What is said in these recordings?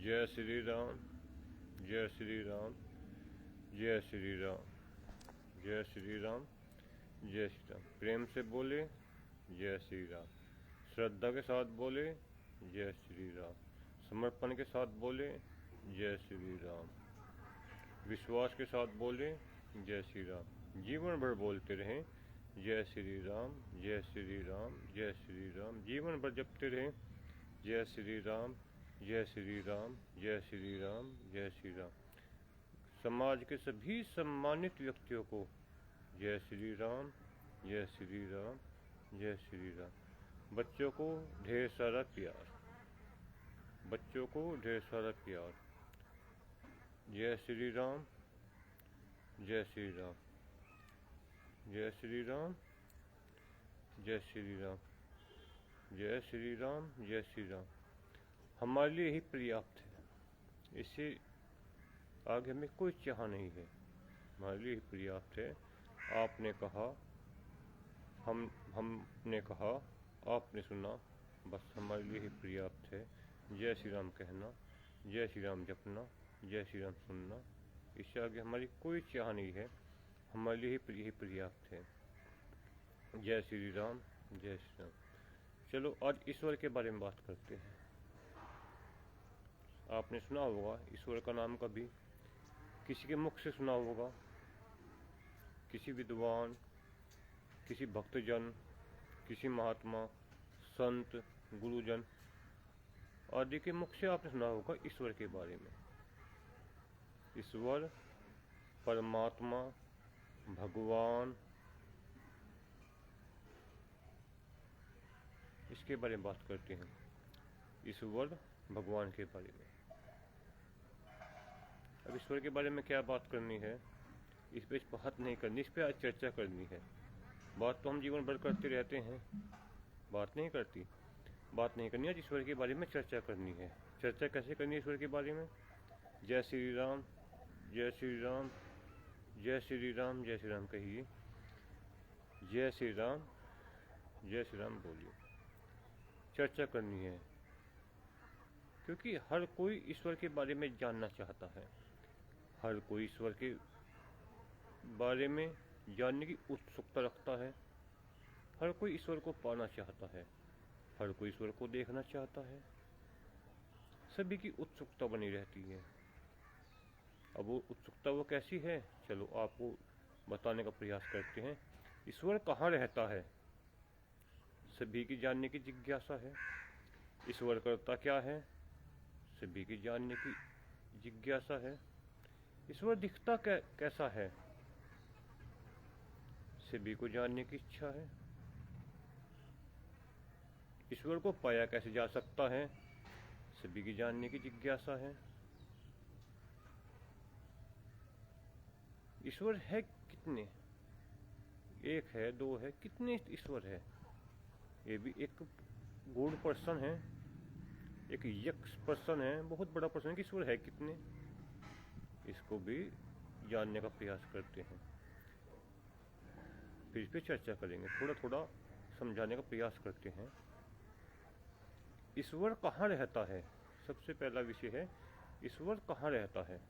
जय श्री राम, जय श्री राम, जय श्री राम, जय श्री राम, जय श्री राम। प्रेम से बोले जय श्री राम, श्रद्धा के साथ बोले जय श्री राम, समर्पण के साथ बोले जय श्री राम, विश्वास के साथ बोले जय श्री राम। जीवन भर बोलते रहें जय श्री राम, जय श्री राम, जय श्री राम। जीवन भर जपते रहें जय श्री राम, जय श्री राम, जय श्री राम, जय श्री राम। समाज के सभी सम्मानित व्यक्तियों को जय श्री राम, जय श्री राम, जय श्री राम। बच्चों को ढेर सारा प्यार, बच्चों को ढेर सारा प्यार। जय श्री राम, जय श्री राम, जय श्री राम, जय श्री राम, जय श्री राम, जय श्री राम। हमारे लिए ही पर्याप्त है, इससे आगे हमें कोई चाह नहीं है। हमारे लिए ही पर्याप्त है। आपने कहा, हमने कहा, आपने सुना, बस हमारे लिए ही पर्याप्त है। जय श्री राम कहना, जय श्री राम जपना, जय श्री राम सुनना, इससे आगे हमारी कोई चाह नहीं है। हमारे लिए ही पर्याप्त है। जय श्री राम, जय श्री राम। चलो आज ईश्वर के बारे में बात करते हैं। आपने सुना होगा ईश्वर का नाम, कभी किसी के मुख से सुना होगा, किसी विद्वान, किसी भक्तजन, किसी महात्मा, संत, गुरुजन आदि के मुख से आपने सुना होगा ईश्वर के बारे में। ईश्वर, परमात्मा, भगवान, इसके बारे में बात करते हैं। ईश्वर, भगवान के बारे में। अब ईश्वर के बारे में क्या बात करनी है, इस पर बात नहीं करनी, इस पर आज चर्चा करनी है। बात तो हम जीवन भर करते रहते हैं, बात नहीं करनी। आज ईश्वर के बारे में चर्चा करनी है। चर्चा कैसे करनी है ईश्वर के बारे में? जय श्री राम, जय श्री राम, जय श्री राम, जय श्री राम कहिए। जय श्री राम, जय श्री राम बोलिए। चर्चा करनी है क्योंकि हर कोई ईश्वर के बारे में जानना चाहता है। हर कोई ईश्वर के बारे में जानने की उत्सुकता रखता है। हर कोई ईश्वर को पाना चाहता है। हर कोई ईश्वर को देखना चाहता है। सभी की उत्सुकता बनी रहती है। अब वो उत्सुकता वो कैसी है, चलो आपको बताने का प्रयास करते हैं। ईश्वर कहाँ रहता है, सभी की जानने की जिज्ञासा है। ईश्वर करता क्या है, सभी की जानने की जिज्ञासा है। ईश्वर दिखता कैसा है, सभी को जानने की इच्छा है। ईश्वर को पाया कैसे जा सकता है, सभी की जानने की जिज्ञासा है। ईश्वर है कितने, एक है, दो है, कितने ईश्वर है? ये भी एक गूढ़ प्रश्न है, एक यक्ष प्रश्न है, बहुत बड़ा प्रश्न है कि ईश्वर है कितने। इसको भी जानने का प्रयास करते हैं, फिर इस पर चर्चा करेंगे। थोड़ा थोड़ा समझाने का प्रयास करते हैं। ईश्वर कहाँ रहता है, सबसे पहला विषय है ईश्वर कहाँ रहता है,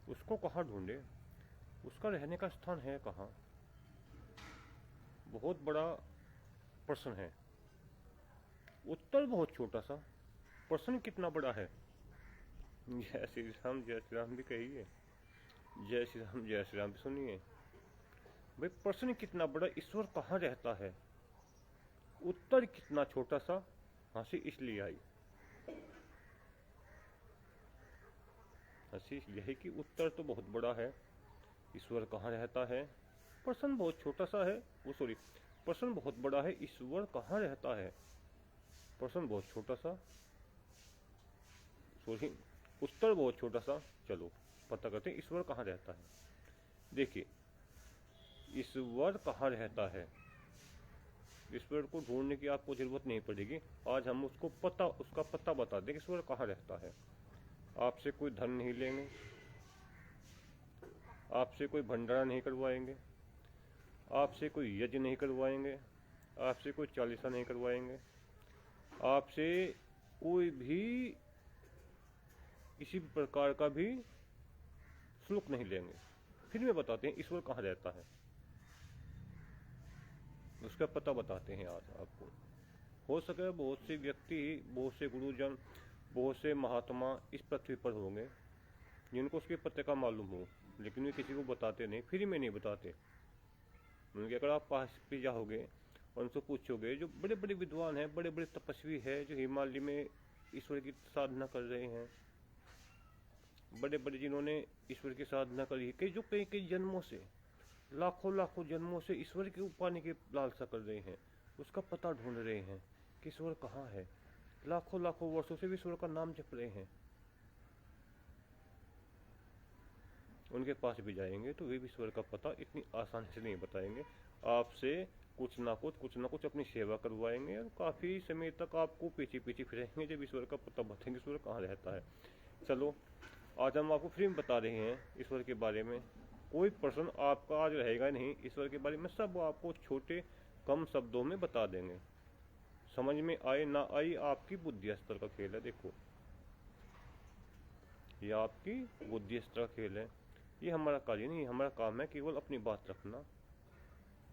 उसको कहाँ ढूंढे, उसका रहने का स्थान है कहाँ। बहुत बड़ा प्रश्न है, उत्तर बहुत छोटा सा, प्रश्न कितना बड़ा है। जय श्री राम, जय श्री राम भी कहिए, जय श्री राम, जय श्री राम भी सुनिए। भाई प्रश्न कितना बड़ा, ईश्वर कहाँ रहता है, उत्तर कितना छोटा सा। हंसी इसलिए आई, हंसी यही कि उत्तर तो बहुत बड़ा है, ईश्वर कहाँ रहता है। प्रश्न बहुत छोटा सा है, प्रश्न बहुत बड़ा है, ईश्वर कहाँ रहता है। प्रश्न बहुत छोटा सा, उत्तर बहुत छोटा सा। चलो पता करते हैं ईश्वर कहाँ रहता है। देखिए, ईश्वर कहाँ रहता है, ईश्वर को ढूंढने की आपको जरूरत नहीं पड़ेगी। आज हम उसका पता बता दें ईश्वर कहाँ रहता है। आपसे कोई धन नहीं लेंगे, आपसे कोई भंडारा नहीं करवाएंगे, आपसे कोई यज्ञ नहीं करवाएंगे, आपसे कोई चालीसा नहीं करवाएंगे, आपसे कोई भी किसी प्रकार का भी शुल्क नहीं लेंगे। फिर में बताते हैं ईश्वर कहाँ रहता है, उसका पता बताते हैं आज आपको। हो सके बहुत से व्यक्ति, बहुत से गुरुजन, बहुत से महात्मा इस पृथ्वी पर होंगे जिनको उसके पते का मालूम हो, लेकिन वे किसी को बताते नहीं, फ्री में नहीं बताते। उनके अगर आप पास भी जाओगे और उनसे पूछोगे, जो बड़े बड़े विद्वान हैं, बड़े बड़े तपस्वी हैं, जो हिमालय में ईश्वर की साधना कर रहे हैं, बड़े बड़े जिन्होंने ईश्वर की साधना करी है, जो कई कई जन्मों से, लाखों लाखों जन्मों से ईश्वर के पाने की लालसा कर रहे हैं, उसका पता ढूंढ रहे हैं कि ईश्वर कहाँ है, लाखों लाखों वर्षों से भी ईश्वर का नाम जप रहे हैं, उनके पास भी जाएंगे तो वे भी ईश्वर का पता इतनी आसानी से नहीं बताएंगे। आपसे कुछ ना कुछ अपनी सेवा करवाएंगे और काफ़ी समय तक आपको पीछे पीछे फिरेंगे जब ईश्वर का पता बताएंगे ईश्वर कहाँ रहता है। चलो आज हम आपको फ्री में बता रहे हैं ईश्वर के बारे में। कोई प्रश्न आपका आज रहेगा नहीं ईश्वर के बारे में, सब आपको छोटे कम शब्दों में बता देंगे। समझ में आए ना आए आपकी बुद्धि स्तर का खेल है। देखो ये आपकी बुद्धि स्तर का खेल है, ये हमारा कार्य नहीं, हमारा काम है केवल अपनी बात रखना,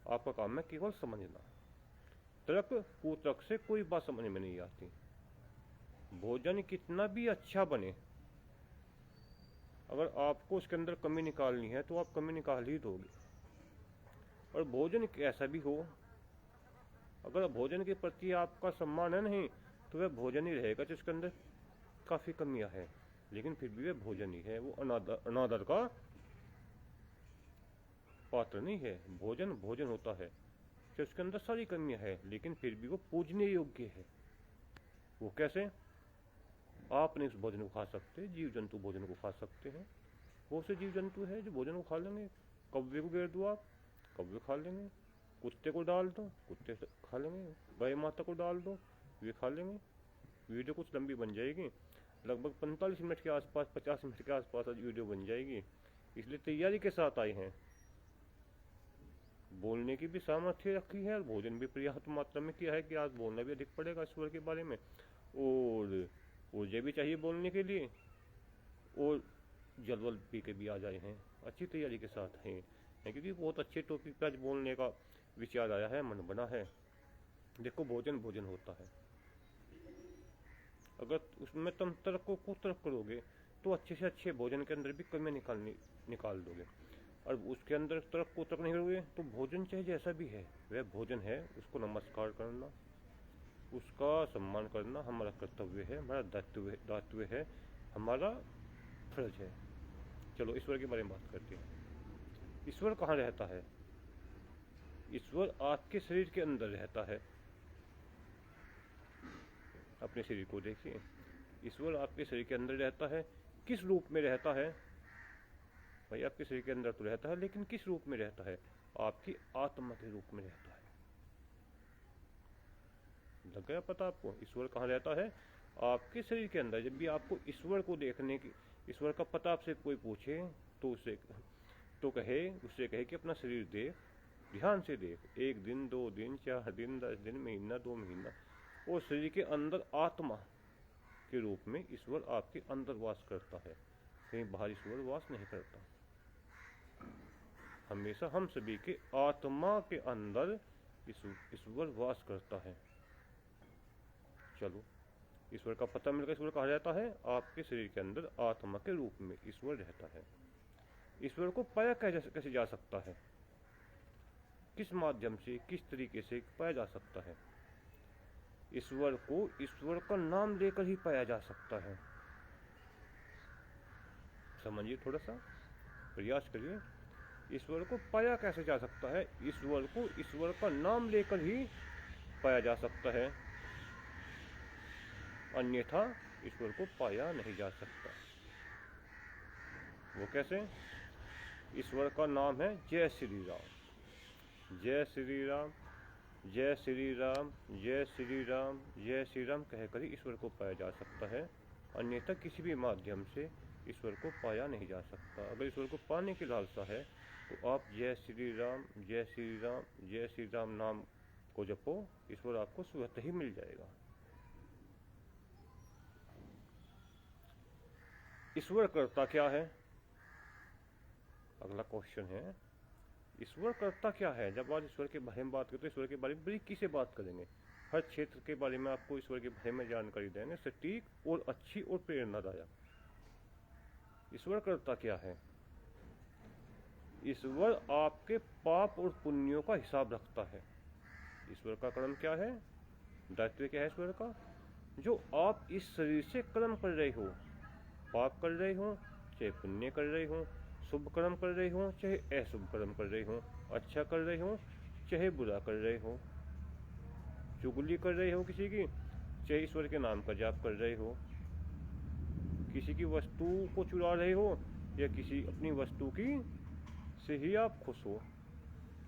आपका काम है केवल समझना। तर्क कुतर्क से कोई बात समझ में नहीं आती। भोजन कितना भी अच्छा बने, अगर आपको उसके अंदर कमी निकालनी है तो आप कमी निकाल ही दोगे। और भोजन कैसा भी हो, अगर भोजन के प्रति आपका सम्मान है नहीं तो वह भोजन ही रहेगा जिसके अंदर काफ़ी कमियां हैं, लेकिन फिर भी वह भोजन ही है, वो अनादर का पात्र नहीं है। भोजन भोजन होता है कि उसके अंदर सारी कमियां हैं, लेकिन फिर भी वो पूजने योग्य है। वो कैसे? आप नहीं उस भोजन को खा सकते, जीव जंतु भोजन को खा सकते हैं। बहुत से जीव जंतु है जो भोजन को खा लेंगे। कौवे को घेर दो आप, कौवे खा लेंगे। कुत्ते को डाल दो, कुत्ते खा लेंगे। गाय माता को डाल दो, वे खा लेंगे। वीडियो कुछ लंबी बन जाएगी, लगभग 45 मिनट के आसपास, 50 मिनट के आसपास आज वीडियो बन जाएगी, इसलिए तैयारी के साथ आए हैं। बोलने की भी सामर्थ्य रखी है और भोजन भी पर्याप्त मात्रा में किया है कि आज बोलना भी अधिक पड़ेगा ईश्वर के बारे में, और ऊर्जा भी चाहिए बोलने के लिए, और जलवल पी के भी आ जाए हैं, अच्छी तैयारी के साथ हैं, क्योंकि बहुत अच्छे टॉपिक पर आज बोलने का विचार आया है, मन बना है। देखो भोजन भोजन होता है, अगर उसमें तुम तर्क को कुतर्क करोगे तो अच्छे से अच्छे भोजन के अंदर भी कमियां निकाल दोगे, और उसके अंदर तर्क कुतर्क नहीं करोगे तो भोजन चाहे जैसा भी है वह भोजन है, उसको नमस्कार करना, उसका सम्मान करना हमारा कर्तव्य है, हमारा दायित्व है, हमारा फर्ज है। चलो ईश्वर के बारे में बात करते हैं। ईश्वर कहाँ रहता है? ईश्वर आपके शरीर के अंदर रहता है। अपने शरीर को देखिए, ईश्वर आपके शरीर के अंदर रहता है। किस रूप में रहता है? भाई आपके शरीर के अंदर तो रहता है, लेकिन किस रूप में रहता है? आपकी आत्मा के रूप में रहता है। लग गया पता आपको ईश्वर कहाँ रहता है? आपके शरीर के अंदर। जब भी आपको ईश्वर को देखने की, ईश्वर का पता आपसे कोई पूछे तो उससे कहे कि अपना शरीर देख, ध्यान से देख, 1 दिन 2 दिन 4 दिन 10 दिन, महीना 2 महीना, और शरीर के अंदर आत्मा के रूप में ईश्वर आपके अंदर वास करता है, कहीं बाहर ईश्वर वास नहीं करता। हमेशा हम सभी के आत्मा के अंदर ईश्वर वास करता है। चलो ईश्वर का पता मिलकर ईश्वर कहा जाता है, आपके शरीर के अंदर आत्मा के रूप में ईश्वर रहता है। ईश्वर को पाया कैसे जा सकता है? किस माध्यम से, किस तरीके से पाया जा सकता है? ईश्वर को ईश्वर का नाम लेकर ही पाया जा सकता है। समझिए, थोड़ा सा प्रयास करिए। ईश्वर को पाया कैसे जा सकता है? ईश्वर को ईश्वर का नाम लेकर ही पाया जा सकता है, अन्यथा ईश्वर को पाया नहीं जा सकता। वो कैसे? ईश्वर का नाम है जय श्री राम। जय श्री राम, जय श्री राम, जय श्री राम, जय श्री राम कहकर ही ईश्वर को पाया जा सकता है, अन्यथा किसी भी माध्यम से ईश्वर को पाया नहीं जा सकता। अगर ईश्वर को पाने की लालसा है तो आप जय श्री राम, जय श्री राम, जय श्री राम नाम को जपो, ईश्वर आपको स्वतः ही मिल जाएगा। ईश्वर करता क्या है? अगला क्वेश्चन है, ईश्वर करता क्या है? जब आज ईश्वर के बारे में बात करते हैं, ईश्वर के बारे में बरीकी से बात करेंगे। हर क्षेत्र के बारे में आपको ईश्वर के बारे में जानकारी देंगे, सटीक और अच्छी और प्रेरणादायक। ईश्वर करता क्या है? ईश्वर आपके पाप और पुण्यों का हिसाब रखता है। ईश्वर का कर्म क्या है? दायित्व क्या है ईश्वर का? जो आप इस शरीर से कर्म कर रहे हो, पाप कर रहे हो चाहे पुण्य कर रहे हो, शुभ कर्म कर रहे हो चाहे अशुभ कर्म कर रहे हो, अच्छा कर रहे हो चाहे बुरा कर रहे हो, चुगली कर रहे हो किसी की चाहे ईश्वर के नाम का जाप कर रहे हो, किसी की वस्तु को चुरा रहे हो या किसी अपनी वस्तु की से ही आप खुश हो,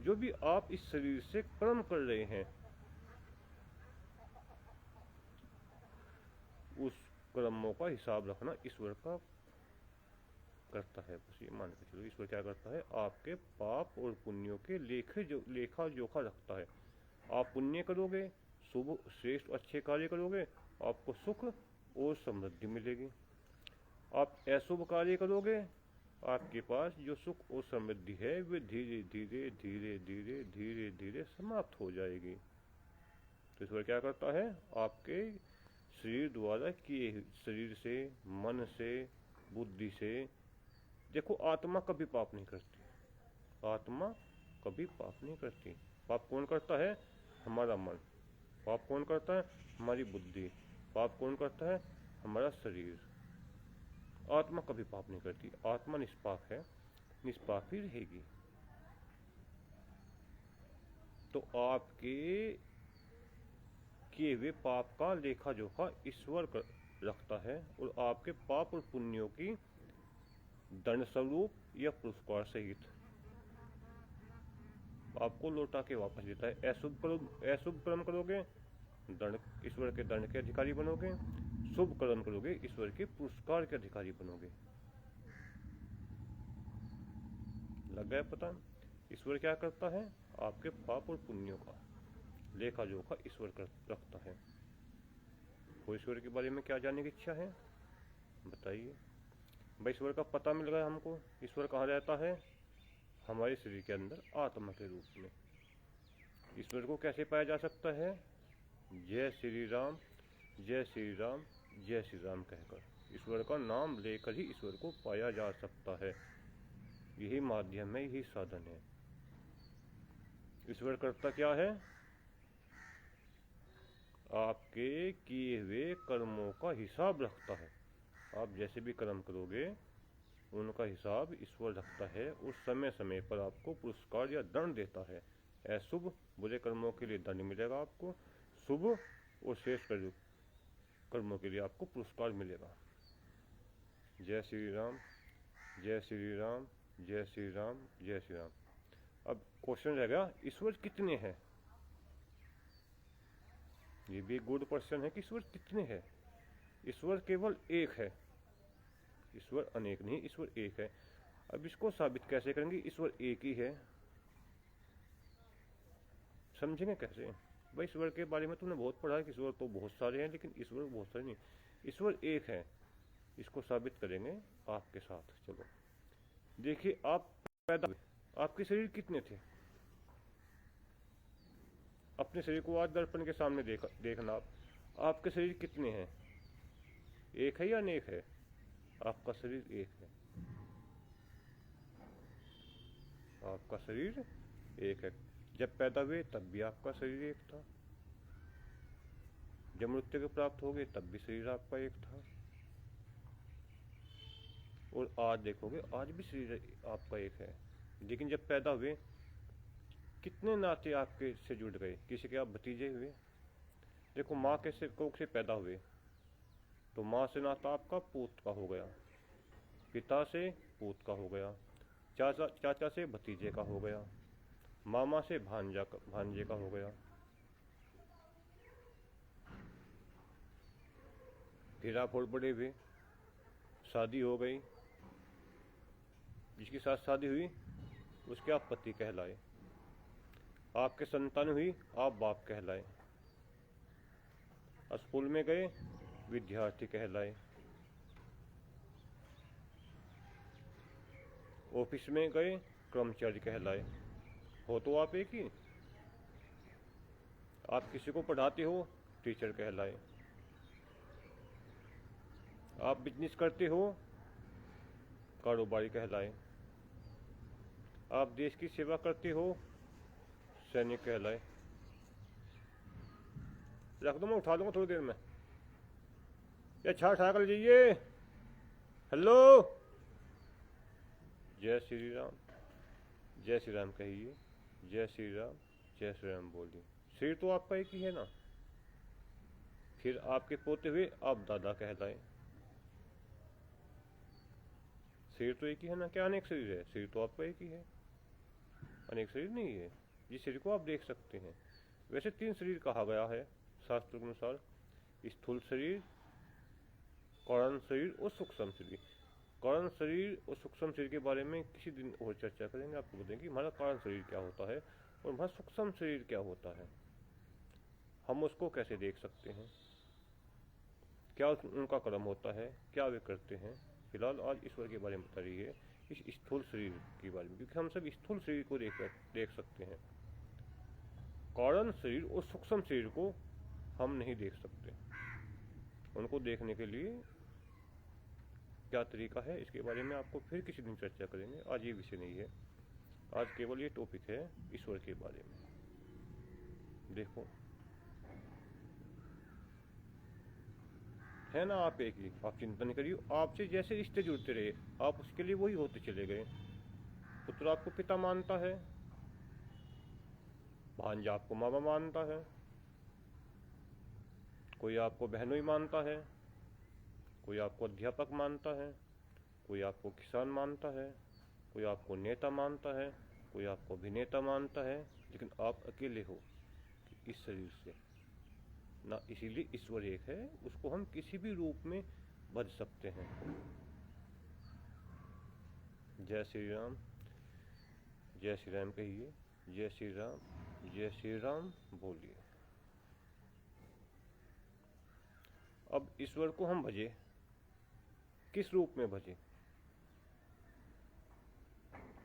जो भी आप इस शरीर से कर्म कर रहे हैं, उस कर्मों का हिसाब रखना ईश्वर का करता है। बस ये मान के चलो, ईश्वर क्या करता है? आपके पाप और पुण्यों के लेखा जोखा रखता है। आप पुण्य करोगे, शुभ श्रेष्ठ अच्छे कार्य करोगे, आपको सुख और समृद्धि मिलेगी। आप अशुभ कार्य करोगे, आपके पास जो सुख और समृद्धि है वे धीरे धीरे धीरे धीरे धीरे धीरे समाप्त हो जाएगी। तो ईश्वर क्या करता है? आपके शरीर द्वारा किए, शरीर से, मन से, बुद्धि से, देखो आत्मा कभी पाप नहीं करती, आत्मा कभी पाप नहीं करती। पाप कौन करता है? हमारा मन। पाप कौन करता है? हमारी बुद्धि। पाप कौन करता है? हमारा शरीर। आत्मा कभी पाप नहीं करती, आत्मा निष्पाप है, निष्पाप ही रहेगी। तो आपके किए हुए पाप का लेखा जोखा ईश्वर रखता है और आपके पाप और पुण्यों की दंड स्वरूप या पुरस्कार सहित आपको लौटा के वापस देता है। अशुभ कर्म करोगे, दंड, ईश्वर के दंड के अधिकारी बनोगे। शुभ कर्म करोगे, ईश्वर के पुरस्कार के अधिकारी बनोगे। लग गया पता? ईश्वर क्या करता है? आपके पाप और पुण्यों का लेखा जोखा ईश्वर रखता है। तो ईश्वर के बारे में क्या जानने की इच्छा है? बताइए। भाई ईश्वर का पता मिल गया हमको। ईश्वर कहाँ रहता है? हमारे शरीर के अंदर आत्मा के रूप में। ईश्वर को कैसे पाया जा सकता है? जय श्री राम, जय श्री राम, जय श्री राम कहकर, ईश्वर का नाम लेकर ही ईश्वर को पाया जा सकता है। यही माध्यम है, यही साधन है। ईश्वर करता क्या है? आपके किए हुए कर्मों का हिसाब रखता है। आप जैसे भी कर्म करोगे उनका हिसाब ईश्वर रखता है और समय समय पर आपको पुरस्कार या दंड देता है। अशुभ बुरे कर्मों के लिए दंड मिलेगा आपको, शुभ और श्रेष्ठ कर्मों के लिए आपको पुरस्कार मिलेगा। जय श्री राम, जय श्री राम, जय श्री राम, जय श्री राम। अब क्वेश्चन रहेगा, ईश्वर कितने हैं? ये भी एक गुड क्वेश्चन है कि ईश्वर कितने हैं? ईश्वर केवल एक है, ईश्वर अनेक नहीं, ईश्वर एक है। अब इसको साबित कैसे करेंगे? ईश्वर एक ही है, समझेंगे कैसे? भाई ईश्वर के बारे में तुमने बहुत पढ़ा है कि ईश्वर तो बहुत सारे हैं, लेकिन ईश्वर बहुत सारे नहीं, ईश्वर एक है। इसको साबित करेंगे आपके साथ। चलो देखिए, आप पैदा हुए, आपके शरीर कितने थे? अपने शरीर को आज दर्पण के सामने देखना आप, आपके शरीर कितने हैं? एक है या अनेक है? आपका शरीर एक है, आपका शरीर एक है। जब पैदा हुए तब भी आपका शरीर एक था, जब मृत्यु को प्राप्त हो गए तब भी शरीर आपका एक था, और आज देखोगे आज भी शरीर आपका एक है। लेकिन जब पैदा हुए कितने नाते आपके से जुड़ गए? किसी के आप भतीजे हुए। देखो माँ के से कोख से पैदा हुए तो माँ से नाता आपका पूत का हो गया, पिता से पूत का हो गया, चाचा से भतीजे का हो गया, मामा से भांजे का हो गया। फिर आप और बड़े हुए, शादी हो गई, जिसके साथ शादी हुई उसके आप पति कहलाए, आपके संतान हुई आप बाप कहलाए, स्कूल में गए विद्यार्थी कहलाए, ऑफिस में गए, कर्मचारी कहलाए। हो तो आप एक ही। आप किसी को पढ़ाते हो, टीचर कहलाए। आप बिजनेस करते हो, कारोबारी कहलाए। आप देश की सेवा करते हो, सैनिक कहलाए। रख दो, मैं उठा लूंगा थोड़ी देर में। या छा छा कर लीजिए। हेलो, जय श्री राम। जय श्री राम कहिए। जय श्री राम, जय श्री राम बोलिए। शरीर तो आपका एक ही है ना। फिर आपके पोते हुए आप दादा कहलाए। शरीर तो एक ही है ना, क्या अनेक शरीर है? शरीर तो आपका एक ही है, अनेक शरीर नहीं है। जिस शरीर को आप देख सकते हैं। वैसे 3 शरीर कहा गया है शास्त्र के अनुसार, स्थूल शरीर, कारण शरीर और सूक्ष्म शरीर। कारण शरीर और सूक्ष्म शरीर के बारे में किसी दिन और चर्चा करेंगे, आपको बताएंगे हमारा कारण शरीर क्या होता है और हमारा सूक्ष्म शरीर क्या होता है, हम उसको कैसे देख सकते हैं, क्या उनका कर्म होता है, क्या वे करते हैं। फिलहाल आज ईश्वर के बारे में बता रही है, इस स्थूल शरीर के बारे में, क्योंकि हम सब स्थूल शरीर को देख सकते हैं। कारण शरीर और सूक्ष्म शरीर को हम नहीं देख सकते। उनको देखने के लिए क्या तरीका है, इसके बारे में आपको फिर किसी दिन चर्चा करेंगे। आज ये विषय नहीं है, आज केवल ये टॉपिक है ईश्वर के बारे में। देखो, है ना आप एक ही। आप चिंता नहीं करिए, आपसे जैसे रिश्ते जुड़ते रहे आप उसके लिए वही होते चले गए। पुत्र आपको पिता मानता है, भांजा आपको मामा मानता है, कोई आपको बहनोई मानता है, कोई आपको अध्यापक मानता है, कोई आपको किसान मानता है, कोई आपको नेता मानता है, कोई आपको अभिनेता मानता है, लेकिन आप अकेले हो इस शरीर से ना। इसीलिए ईश्वर एक है, उसको हम किसी भी रूप में भज सकते हैं। जय श्री राम। जय श्री राम कहिए। जय श्री राम, जय श्री राम बोलिए। अब ईश्वर को हम भजे, किस रूप में भजे?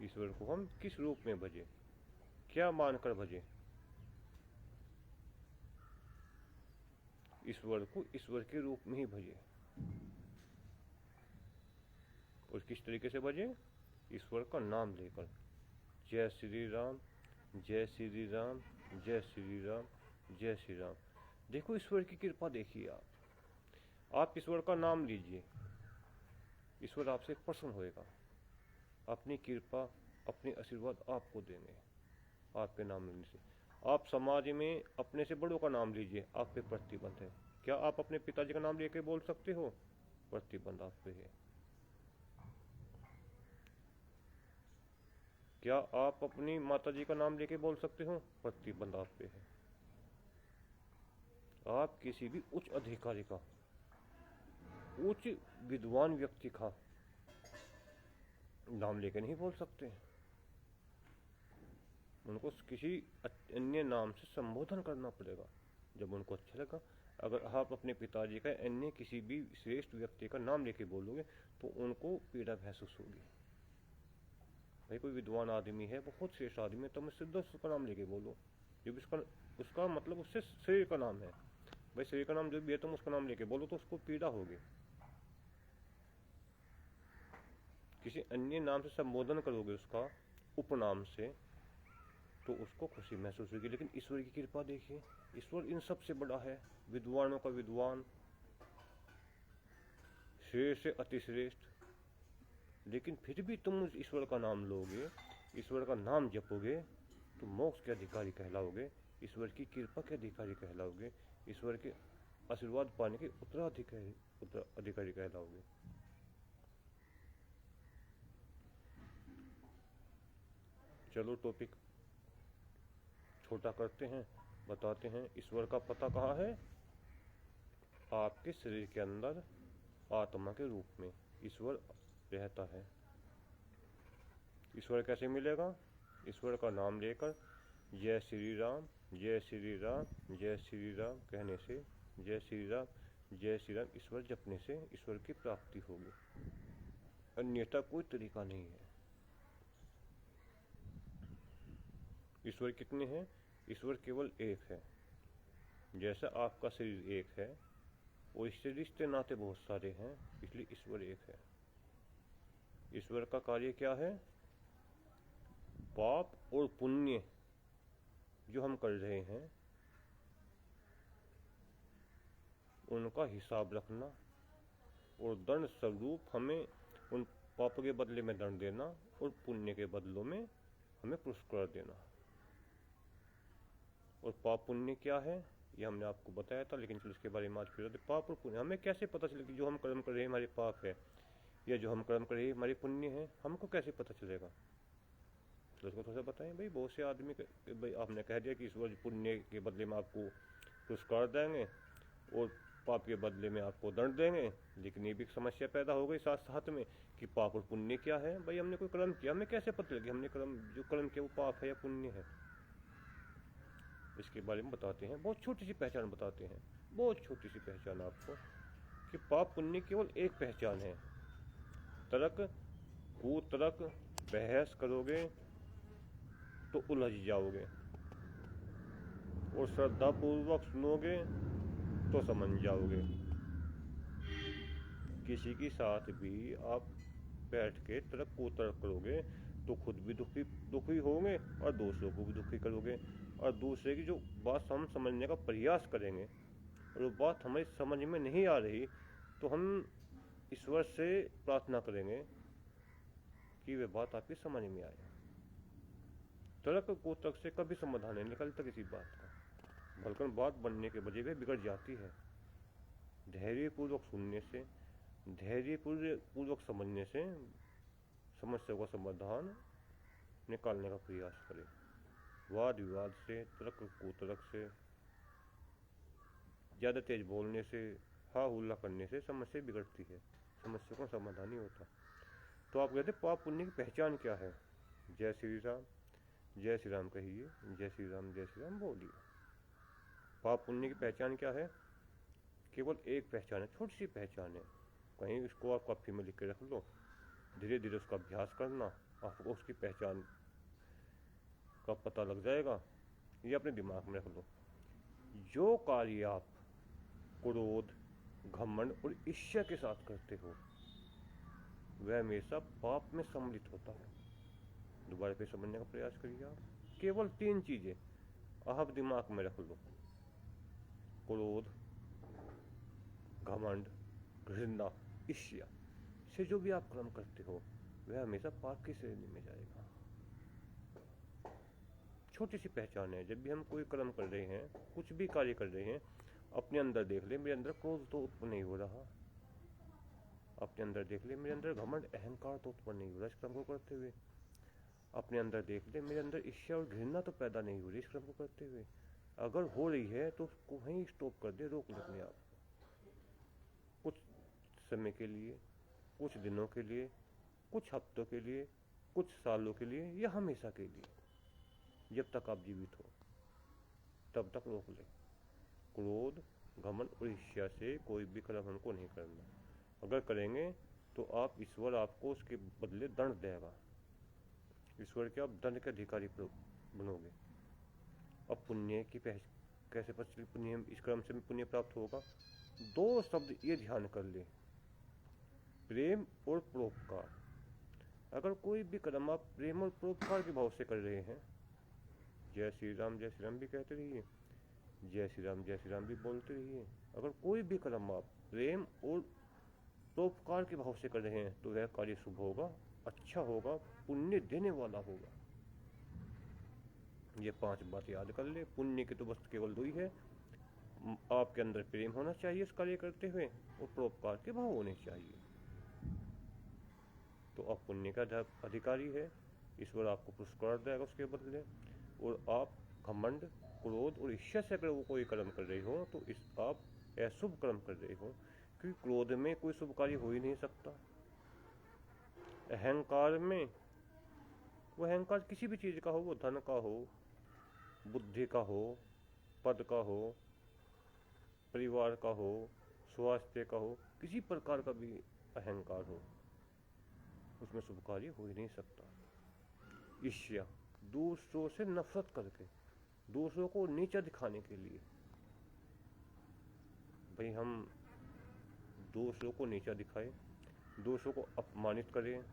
ईश्वर को हम किस रूप में भजे, क्या मानकर भजे? ईश्वर को ईश्वर के रूप में ही भजे। और किस तरीके से भजे? ईश्वर का नाम लेकर। जय श्री राम, जय श्री राम, जय श्री राम, जय श्री राम। देखो ईश्वर की कृपा देखिए। आप ईश्वर का नाम लीजिए, ईश्वर आपसे प्रसन्न होएगा, अपनी कृपा, अपने आशीर्वाद आपको देंगे आपके नाम लेने से। आप समाज में अपने से बड़ों का नाम लीजिए, आप पे प्रतिबंध है। क्या आप अपने पिताजी का नाम लेके बोल सकते हो? प्रतिबंध आप पे है। क्या आप अपनी माताजी का नाम लेके बोल सकते हो? प्रतिबंध आप पे है। आप किसी भी उच्च अधिकारी का, उच्च विद्वान व्यक्ति का नाम लेके नहीं बोल सकते। उनको किसी अन्य नाम से संबोधन करना पड़ेगा जब उनको अच्छा लगा। अगर आप अपने पिताजी का अन्य किसी भी श्रेष्ठ व्यक्ति का नाम लेके बोलोगे तो उनको पीड़ा महसूस होगी। भाई कोई विद्वान आदमी है, बहुत श्रेष्ठ आदमी है, तो मैं सीधा उसका नाम लेके बोलो, जब उसका मतलब उससे शरीर का नाम है। भाई शरीर का नाम जो भी है तुम उसका नाम लेके बोलो तो उसको पीड़ा होगी। किसी अन्य नाम से संबोधन करोगे उसका, उपनाम से, तो उसको खुशी महसूस होगी। लेकिन ईश्वर की कृपा देखिए, ईश्वर इन सब से बड़ा है, विद्वानों का विद्वान, श्रेष्ठ से अति श्रेष्ठ। लेकिन फिर भी तुम उस ईश्वर का नाम लोगे, ईश्वर का नाम जपोगे तो मोक्ष के अधिकारी कहलाओगे, ईश्वर की कृपा के अधिकारी कहलाओगे, ईश्वर के आशीर्वाद पाने के उत्तराधिकारी कहलाओगे। चलो टॉपिक छोटा करते हैं, बताते हैं। ईश्वर का पता कहाँ है? आपके शरीर के अंदर आत्मा के रूप में ईश्वर रहता है। ईश्वर कैसे मिलेगा? ईश्वर का नाम लेकर जय श्री राम, जय श्री राम, जय श्री राम कहने से, जय श्री राम, जय श्री राम ईश्वर जपने से ईश्वर की प्राप्ति होगी। अन्यथा कोई तरीका नहीं है। ईश्वर कितने हैं? ईश्वर केवल एक है। जैसा आपका शरीर एक है और इससे रिश्ते नाते बहुत सारे हैं, इसलिए ईश्वर एक है। ईश्वर का कार्य क्या है? पाप और पुण्य जो हम कर रहे हैं उनका हिसाब रखना और दंड स्वरूप हमें उन पाप के बदले में दंड देना और पुण्य के बदलों में हमें पुरस्कार देना। और पाप पुण्य क्या है ये हमने आपको बताया था, लेकिन चलो इसके बारे में आज फिर पाप और पुण्य हमें कैसे पता चले कि जो हम कर्म कर रहे हैं हमारे पाप है या जो हम कर्म कर रहे हैं हमारे पुण्य है, हमको कैसे पता चलेगा? तो उसको थोड़ा सा बताएं भाई। बहुत से आदमी भाई आपने कह दिया कि ईश्वर पुण्य के बदले में आपको पुरस्कार देंगे और पाप के बदले में आपको दंड देंगे, लेकिन ये भी समस्या पैदा हो गई साथ साथ में कि पाप और पुण्य क्या है। भाई हमने कोई कर्म किया, हमें कैसे पता लगे हमने जो कर्म किया वो पाप है या पुण्य है? इसके बारे में बताते हैं, बहुत छोटी सी पहचान बताते हैं, बहुत छोटी सी पहचान आपको कि पाप पुण्य केवल एक पहचान है। तर्क कुतर्क बहस करोगे तो उलझ जाओगे और श्रद्धापूर्वक सुनोगे तो समझ जाओगे। किसी के साथ भी आप बैठ के तर्क कुतर्क करोगे तो खुद भी दुखी होंगे और दूसरों को भी दुखी करोगे, और दूसरे की जो बात हम समझने का प्रयास करेंगे और वो बात हमारी समझ में नहीं आ रही तो हम ईश्वर से प्रार्थना करेंगे कि वे बात आपकी समझ में आए। तर्क कुतर्क से कभी समाधान नहीं निकलता किसी बात का, बल्कि बात बनने के बजाय बिगड़ जाती है। धैर्यपूर्वक सुनने से, धैर्यपूर्वक समझने से समस्या का समाधान निकालने का प्रयास करें। वाद विवाद से, तर्क कुतर्क से, ज़्यादा तेज बोलने से, हा हुल्ला करने से समस्या बिगड़ती है, समस्या का समाधान नहीं होता। तो आप कहते पाप पुण्य की पहचान क्या है? जय श्री राम, जय श्री राम कहिए, जय श्री राम, जय श्री राम बोलिए। पाप पुण्य की पहचान क्या है? केवल एक पहचान है, छोटी सी पहचान है। कहीं इसको आप कॉपी में लिख के रख लो, धीरे धीरे उसका अभ्यास करना, आपको उसकी पहचान का पता लग जाएगा। ये अपने दिमाग में रख लो। जो कार्य आप क्रोध, घमंड और ईर्ष्या के साथ करते हो वह हमेशा पाप में सम्मिलित होता है। दोबारा फिर समझने का प्रयास करिए आप। केवल 3 चीजें आप दिमाग में रख लो, क्रोध, घमंड, घृणा, ईर्ष्या से जो भी आप कर्म करते हो वह हमेशा पाप की श्रेणी में जाएगा। छोटी सी पहचान है। जब भी हम कोई कर्म कर रहे हैं, कुछ भी कार्य कर रहे हैं, अपने अंदर देख ले मेरे अंदर क्रोध तो उत्पन्न नहीं हो रहा, अपने अंदर देख ले मेरे अंदर घमंड अहंकार तो उत्पन्न नहीं हो रहा इस कर्म को करते हुए, अपने अंदर देख ले मेरे अंदर ईर्ष्या और घृणा तो पैदा नहीं हो रही इस कर्म को करते हुए। अगर हो रही है तो उसको वहीं स्टॉप कर दे, रोक ले अपने आप, कुछ समय के लिए, कुछ दिनों के लिए, कुछ हफ्तों के लिए, कुछ सालों के लिए या हमेशा के लिए। जब तक आप जीवित हो तब तक रोक ले। क्रोध, घमंड और ईर्ष्या से कोई भी कर्म हमको नहीं करना। अगर करेंगे तो आप ईश्वर आपको उसके बदले दंड देगा। ईश्वर के आप दंड के अधिकारी बनोगे। अब पुण्य की कैसे पता पुण्य, इस कर्म से पुण्य प्राप्त होगा? 2 शब्द ये ध्यान कर ले, प्रेम और परोपकार। अगर कोई भी कर्म आप प्रेम और परोपकार के भाव से कर रहे हैं, जय श्री राम भी कहते रहिए, जय श्री राम भी बोलते रहिए। अगर कोई भी कर्म आप प्रेम और परोपकार के भाव से कर रहे हैं तो वह कार्य शुभ होगा, अच्छा होगा, पुण्य देने वाला होगा। ये 5 बात याद कर ले। पुण्य की तो बस केवल 2 ही है, आपके अंदर प्रेम होना चाहिए इस कार्य करते हुए और परोपकार के भाव होने चाहिए, तो आप पुण्य का अधिकारी है। ईश्वर आपको पुरस्कार देगा उसके बदले। और आप घमंड, क्रोध और ईर्ष्या से अगर वो कोई कर्म कर रहे हो तो आप अशुभ कर्म कर रहे हो, क्योंकि क्रोध में कोई शुभ कार्य हो ही नहीं सकता। अहंकार में, वो अहंकार किसी भी चीज का हो, वो धन का हो, बुद्धि का हो, पद का हो, परिवार का हो, स्वास्थ्य का हो, किसी प्रकार का भी अहंकार हो, उसमें शुभ कार्य हो ही नहीं सकता। ईर्ष्या, दूसरों से नफरत करके, दूसरों को नीचा दिखाने के लिए। भाई हम दूसरों को नीचा दिखाएं, दूसरों को अपमानित करें,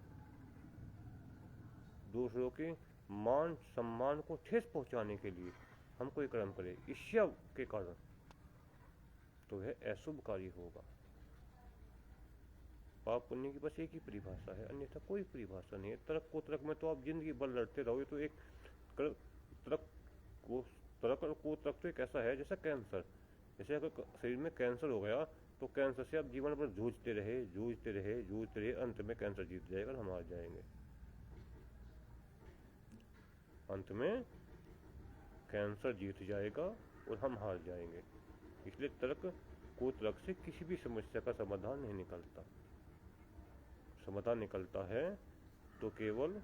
दूसरों के मान सम्मान को ठेस पहुंचाने के लिए हम कोई कर्म करें ईर्ष्या के कारण, तो यह अशुभ कार्य होगा। पाप पुण्य की बस एक ही परिभाषा है, अन्यथा कोई परिभाषा नहीं है। तर्क को तर्क में तो आप जिंदगी भर लड़ते रहोगे, तो एक तर्क को तर्क तो एक ऐसा है जैसा कैंसर। जैसे अगर शरीर में कैंसर हो गया तो कैंसर से आप जीवन भर जूझते रहे, अंत में कैंसर जीत जाएगा और हम हार जाएंगे। अंत में कैंसर जीत जाएगा और हम हार जाएंगे। इसलिए तर्क को तर्क से किसी भी समस्या का समाधान नहीं निकलता। समाधान निकलता है तो केवल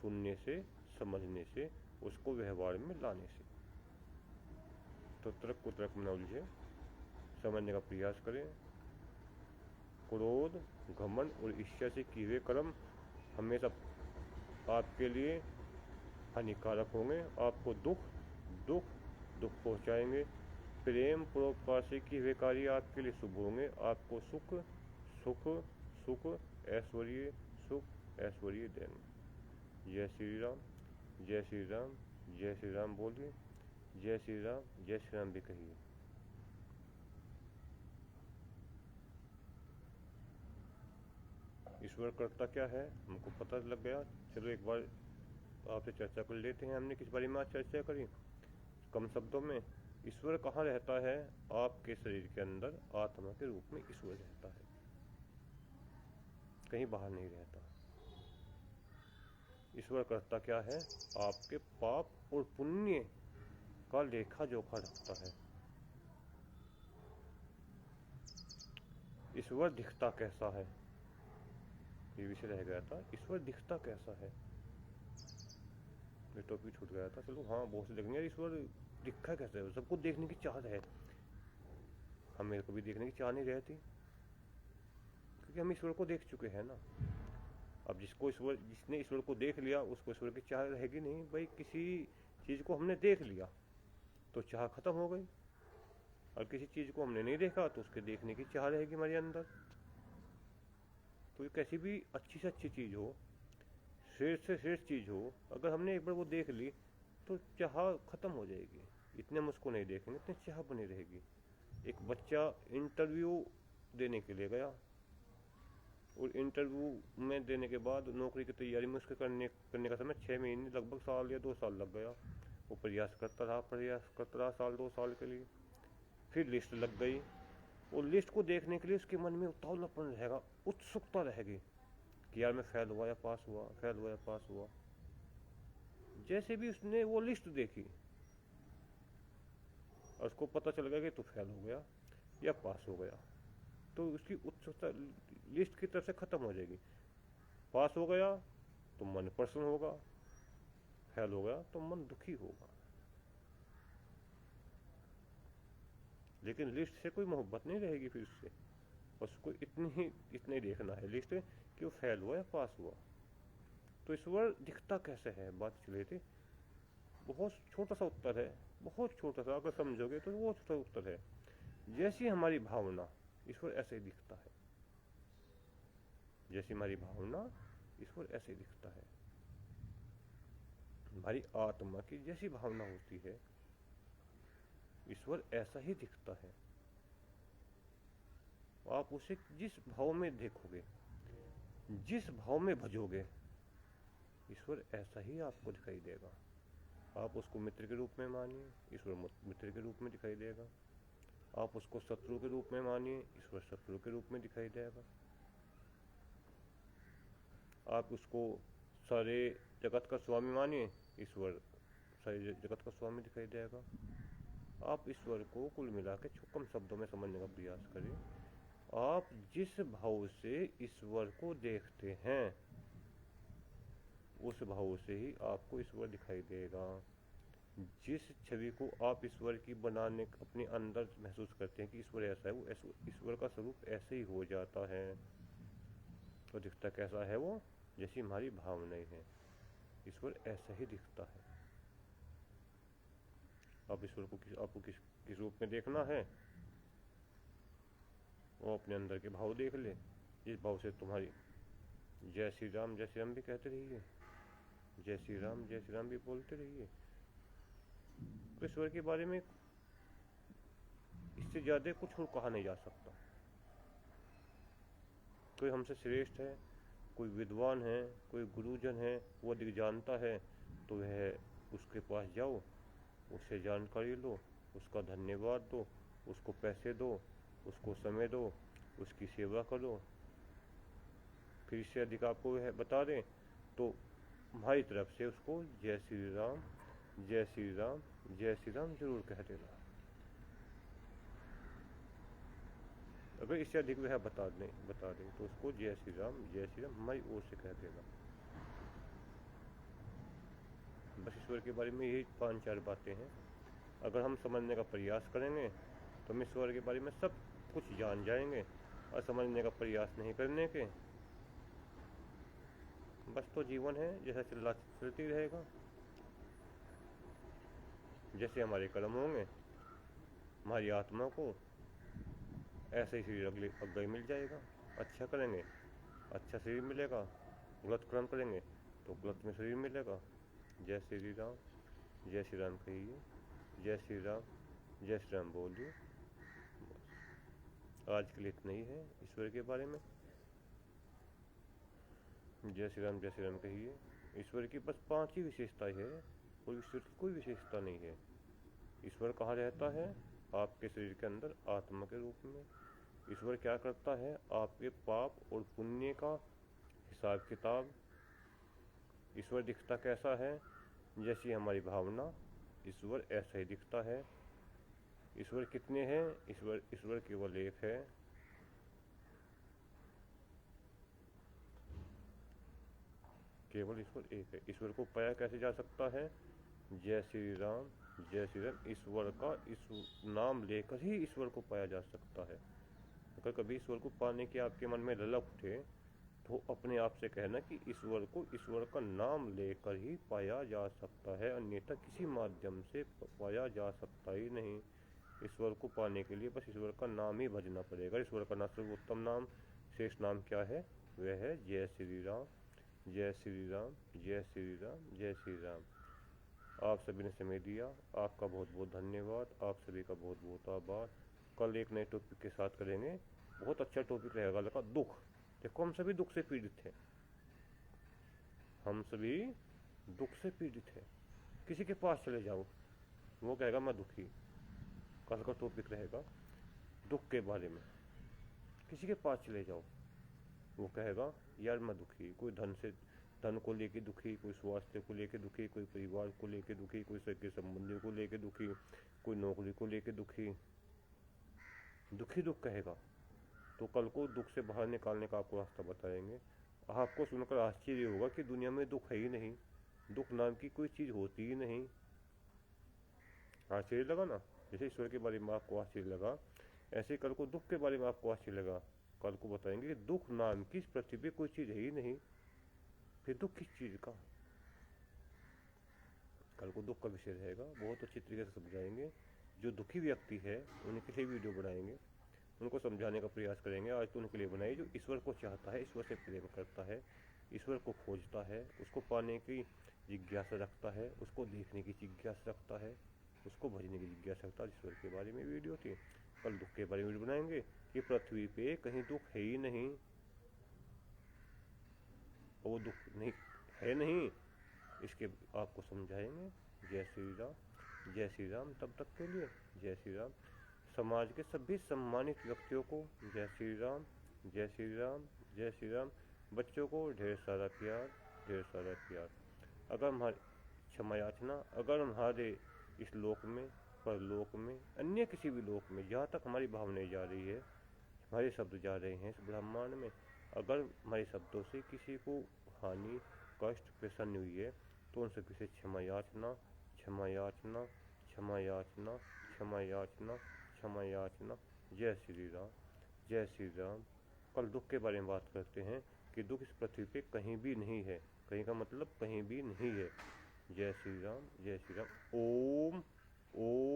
सुनने से, समझने से, उसको व्यवहार में लाने से। तो तर्क को तर्क में न उलझे, समझने का प्रयास करें। क्रोध, घमंड और ईर्ष्या से किए हुए कर्म हमेशा आपके लिए हानिकारक होंगे, आपको दुख पहुंचाएंगे। प्रेम परोपकार से किए हुए कार्य आपके लिए शुभ होंगे, आपको सुख ऐश्वर्य देंगे। जय श्री राम, जय श्री राम, जय श्री राम बोलिए, जय श्री राम भी कहिए। ईश्वर करता क्या है हमको पता लग गया। चलो एक बार आपसे चर्चा कर लेते हैं। हमने किस बारे में आज चर्चा करी? कम शब्दों में, ईश्वर कहाँ रहता है? आपके शरीर के अंदर आत्मा के रूप में ईश्वर रहता है, कहीं बाहर नहीं रहता। ईश्वर करता क्या है? आपके पाप और पुण्य का लेखा जोखा रखता है। ईश्वर दिखता कैसा है, ये विषय रह गया था। ईश्वर दिखता कैसा है, ये टॉपिक छूट गया था। चलो हाँ, बहुत से देखेंगे ईश्वर दिखा कैसे है। सबको देखने की चाहत है, हम मेरे को भी देखने की चाह नहीं रहती, क्योंकि हम ईश्वर को देख चुके हैं ना। अब जिसने ईश्वर को देख लिया उसको ईश्वर की चाह रहेगी नहीं। भाई किसी चीज़ को हमने देख लिया तो चाह खत्म हो गई, और किसी चीज़ को हमने नहीं देखा तो उसके देखने की चाह रहेगी हमारे अंदर। तो कैसी भी अच्छी से अच्छी चीज़ हो, श्रेष्ठ से श्रेष्ठ चीज़ हो, अगर हमने एक बार वो देख ली तो चाह खत्म हो जाएगी। इतने हम उसको नहीं देखेंगे, इतनी चाह बनी रहेगी। एक बच्चा इंटरव्यू देने के लिए गया, और इंटरव्यू में देने के बाद नौकरी की तैयारी में उसके करने का समय 6 महीने, लगभग साल या 2 साल लग गया। वो प्रयास करता रहा साल 2 साल के लिए। फिर लिस्ट लग गई, और लिस्ट को देखने के लिए उसके मन में उतावलापन रहेगा, उत्सुकता रहेगी कि यार मैं फेल हुआ या पास हुआ। जैसे भी उसने वो लिस्ट देखी और उसको पता चल गया कि तू फेल हो गया या पास हो गया, तो उसकी उत्सुकता लिस्ट की तरफ से खत्म हो जाएगी। पास हो गया तो मन प्रसन्न होगा, फेल हो गया तो मन दुखी होगा। लेकिन लिस्ट से कोई मोहब्बत नहीं रहेगी फिर उससे। उसको इतना ही देखना है लिस्ट कि वो फेल हुआ या पास हुआ। तो ईश्वर दिखता कैसे है, बात चले थे। बहुत छोटा सा उत्तर है, बहुत छोटा सा, अगर समझोगे तो वो छोटा उत्तर है। जैसी हमारी भावना, ईश्वर ऐसे ही दिखता है। जैसी हमारी भावना, ईश्वर ऐसे ही दिखता है। हमारी आत्मा की जैसी भावना होती है, ईश्वर ऐसा ही दिखता है। आप उसे जिस भाव में देखोगे, जिस भाव में भजोगे, ईश्वर ऐसा ही आपको दिखाई देगा। आप उसको मित्र के रूप में मानिए, ईश्वर मित्र के रूप में दिखाई देगा। आप उसको शत्रु के रूप में मानिए, ईश्वर शत्रु के रूप में दिखाई देगा। आप उसको सारे जगत का स्वामी मानिए, ईश्वर सारे जगत का स्वामी दिखाई देगा। आप ईश्वर को कुल मिला के कम शब्दों में समझने का प्रयास करें। आप जिस भाव से ईश्वर को देखते हैं, उस भाव से ही आपको ईश्वर दिखाई देगा। जिस छवि को आप ईश्वर की बनाने अपने अंदर महसूस करते हैं कि ईश्वर ऐसा है, वो ईश्वर का स्वरूप ऐसे ही हो जाता है। तो दिखता कैसा है वो? जैसी हमारी भावनाएं हैं। ईश्वर ऐसा ही दिखता है। अब ईश्वर को आपको किस रूप में देखना है, वो अपने अंदर के भाव देख ले। इस भाव से तुम्हारी जय श्री राम भी कहते रहिए, जय श्री राम भी बोलते रहिए। तो ईश्वर के बारे में इससे ज़्यादा कुछ और कहा नहीं जा सकता। कोई हमसे श्रेष्ठ है, कोई विद्वान है, कोई गुरुजन है, वो अधिक जानता है, तो वह उसके पास जाओ, उससे जानकारी लो, उसका धन्यवाद दो, उसको पैसे दो, उसको समय दो, उसकी सेवा करो। फिर इससे अधिक आपको वह बता दें तो हमारी तरफ से उसको जय श्री राम जरूर कह देना। अगर इससे अधिक वह बता दें तो उसको जय श्री राम हमारी ओर से कह देना। बस ईश्वर के बारे में यही 5-4 बातें हैं। अगर हम समझने का प्रयास करेंगे तो हम ईश्वर के बारे में सब कुछ जान जाएंगे, और समझने का प्रयास नहीं करने के बस तो जीवन है जैसा चलती रहेगा। जैसे हमारे कर्म होंगे, हमारी आत्मा को ऐसे ही शरीर अगले मिल जाएगा। अच्छा करेंगे अच्छा शरीर मिलेगा, गलत कर्म करेंगे तो गलत में शरीर मिलेगा। जय श्री राम कहिए, जय श्री राम बोलिए। आज के लिए इतना ही है ईश्वर के बारे में। जय श्री राम कहिए। ईश्वर की बस 5 ही विशेषताएं है, और ईश्वर की कोई विशेषता नहीं है। ईश्वर कहाँ रहता है? आपके शरीर के अंदर आत्मा के रूप में। ईश्वर क्या करता है? आपके पाप और पुण्य का हिसाब किताब। ईश्वर दिखता कैसा है? जैसी हमारी भावना, ईश्वर ऐसा ही दिखता है। ईश्वर कितने हैं? ईश्वर केवल एक है। केवल ईश्वर एक है। ईश्वर को पाया कैसे जा सकता है? जय श्री राम ईश्वर का नाम लेकर ही ईश्वर को पाया जा सकता है। अगर कभी ईश्वर को पाने की आपके मन में ललक उठे तो अपने आप से कहना कि ईश्वर का नाम लेकर ही पाया जा सकता है, अन्यथा किसी माध्यम से पाया जा सकता ही नहीं। ईश्वर को पाने के लिए बस ईश्वर का नाम ही भजना पड़ेगा। ईश्वर का सर्वोत्तम नाम, श्रेष्ठ नाम क्या है? वह है जय श्री राम जय श्री राम। आप सभी ने समय दिया, आपका बहुत बहुत धन्यवाद। आप सभी का बहुत बहुत आभार। कल एक नए टॉपिक के साथ करेंगे। बहुत अच्छा टॉपिक रहेगा, लगा दुख। देखो, हम सभी दुख से पीड़ित हैं, हम सभी दुख से पीड़ित हैं। किसी के पास चले जाओ, वो कहेगा मैं दुखी। कल का टॉपिक रहेगा दुख के बारे में। किसी के पास चले जाओ, वो कहेगा यार मैं दुखी। कोई धन को लेके दुखी, कोई स्वास्थ्य को लेके दुखी, कोई परिवार को लेके दुखी, कोई सगे संबंधियों को लेके दुखी, कोई नौकरी को लेके दुखी दुख कहेगा। तो कल को दुख से बाहर निकालने का आपको रास्ता बताएंगे। आपको सुनकर आश्चर्य होगा कि दुनिया में दुख है ही नहीं, दुख नाम की कोई चीज़ होती ही नहीं। आश्चर्य लगा ना? जैसे ईश्वर के बारे में आपको आश्चर्य लगा, ऐसे कल को दुख के बारे में आपको आश्चर्य लगा। कल को बताएंगे कि दुख नाम की इस पृथ्वी पे कोई चीज़ है ही नहीं, फिर दुख किस चीज़ का? कल को दुख का विषय रहेगा, बहुत अच्छी तरीके से समझाएंगे। जो दुखी व्यक्ति है उनके लिए वीडियो बनाएंगे, उनको समझाने का प्रयास करेंगे। आज तो उनके लिए बनाई जो ईश्वर को चाहता है, ईश्वर से प्रेम करता है, ईश्वर को खोजता है, उसको पाने की जिज्ञासा रखता है, उसको देखने की जिज्ञासा रखता है, उसको भजने की जिज्ञासा रखता है। ईश्वर के बारे में वीडियो थी। कल दुख के बारे में बनाएंगे कि पृथ्वी पे कहीं दुख है ही नहीं, वो दुख नहीं है नहीं, इसके आपको समझाएंगे। जय श्री राम। तब तक के लिए जय श्री राम। समाज के सभी सम्मानित व्यक्तियों को जय श्री राम जय श्री राम। बच्चों को ढेर सारा प्यार। अगर हमारी क्षमा याचना, अगर हमारे इस लोक में, परलोक में, अन्य किसी भी लोक में, जहाँ तक हमारी भावनाएं जा रही है, हमारे शब्द जा रहे हैं इस ब्रह्मांड में, अगर हमारे शब्दों से किसी को हानि, कष्ट, परेशानी हुई है तो उन सभी से क्षमा याचना। जय श्री राम कल दुख के बारे में बात करते हैं कि दुख इस पृथ्वी पे कहीं भी नहीं है। कहीं का मतलब कहीं भी नहीं है। जय श्री राम, जय श्री राम। ओम ओम